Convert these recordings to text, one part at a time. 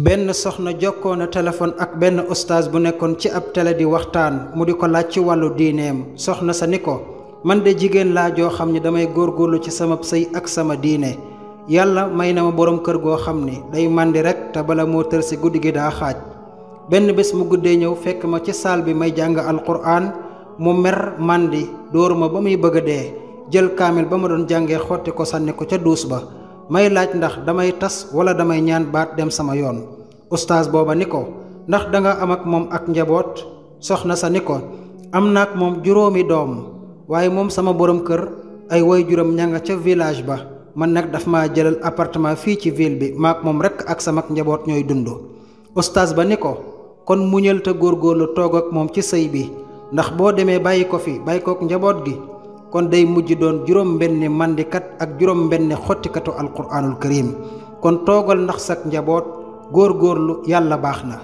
benn soxna jokkoo na téléphone ak benn ostaas bu nekkoon ci ab télé di waxtaan mu di ko laaj ci wàllu diineem. soxna sa ni ko, man de jigéen laa joo xam ni damay góorgóorlu ci sama sëy ak sama diine. yàlla may na ma boroom kër goo xam ni day màndi rekk te bala moo tër si guddi gi daa xaaj. benn bés mu guddee ñëw fekk ma ci saal bi may jàng alquraan mu mer màndi dóor ma ba muy bëgg a dee, jël kaamil ba ma doon jàngee xotti ko sànni ko ca duus ba. may laaj ndax damay tas wala damay ñaan baat dem sama yoon. ustaas booba ni ko, ndax danga am ak moom ak njaboot? soxna sa ni ko, am naak moom juróomi doom, waaye moom sama borom kër ay waajuram ña nga ca village ba, man nag daf ma jëlal appartement fii ci ville bi, maak moom rekk ak sama njaboot ñooy dund. ustaas ba ni ko, kon muñal te góorgóorlu toog ak moom ci sëy bi, ndax boo demee bàyyi ko fi bàyyi kook njaboot gi kon day mujj doon juróom benni mandikat ak juróom benni xottikatu alquraanul karim. kon toogal ndax sak njaboot góorgóorlu, yàlla baax na.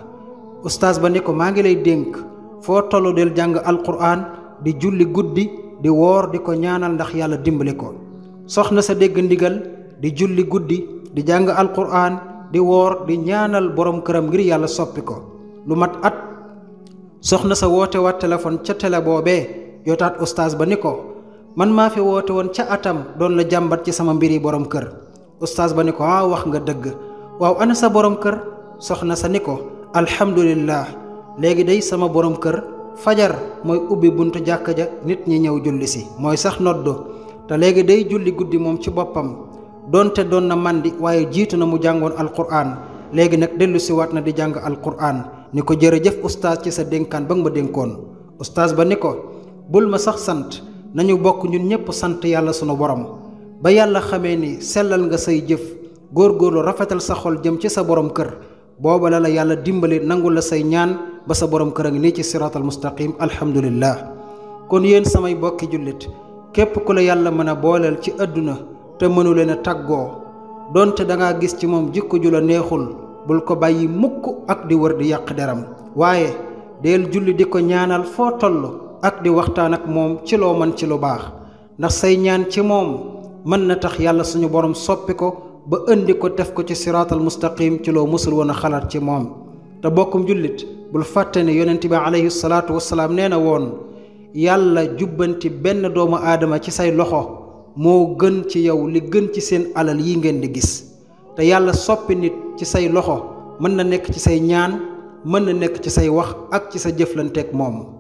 ustaas ba ni ko, maa ngi lay dénk foo tollu del jàng alquraan, di julli guddi, di woor, di ko ñaanal ndax yàlla dimbali ko. soxna sa dégg ndigal di julli guddi, di jàng alquraan, di woor, di ñaanal borom këram ngir yàlla soppi ko. lu mat at soxna sa woote waat téléphone ca télé boobee yotaat ustaas ba ni ko, man maa fi woote woon ca atam doon la jàmbat ci sama mbiri borom kër. ustaas ba ni ko, wax nga dëgg. waaw ana sa borom kër? soxna sa ni ko, alhamdulillah léegi day sama borom kër fajar mooy ubbi buntu jàkka ja nit ñi ñëw julli si, mooy sax noddu, te léegi day julli guddi moom ci boppam. doonte doon na màndi waaye jiitu na mu jàngoon alquraan, léegi nag dellu si waat na di jàng alquraan. ni ko, jërëjëf ustaas ci sa dénkaan ba nga ma dénkoon. ustaas ba ni ko, bul ma sax sant, nañu bokk ñun ñépp sant yàlla sunu borom. ba yàlla xamee ni sellal nga say jëf, góorgóorlu rafetal sa xol jëm ci sa borom kër, booba la yàlla dimbali nangu la say ñaan ba sa borom kër a ngi nii ci siraatal mustaqim. alhamdulillah. kon yéen samay bokki jullit, képp ku la yàlla mën a booleel ci àdduna te mënu leen a tàggoo, donte dangaa gis ci moom jikko ju la neexul, bul ko bàyyi mukk ak di wër di yàq deram, waaye deel julli di ko ñaanal foo toll ak di waxtaan ak moom ci loo mën ci lu baax, ndax say ñaan ci moom mën na tax yàlla suñu borom soppi ko ba indi ko def ko ci siraatal mustaqim ci loo mësul woon a xalaat ci moom. te bokkum jullit, bul fàtte ne yonent bi alayhi salaatu wasalaam nee na woon, yàlla jubbanti benn doomu aadama ci say loxo moo gën ci yow li gën ci seen alal yi ngeen di gis. te yàlla soppi nit ci say loxo mën na nekk ci say ñaan, mën na nekk ci say wax ak ci sa jëflanteek moom.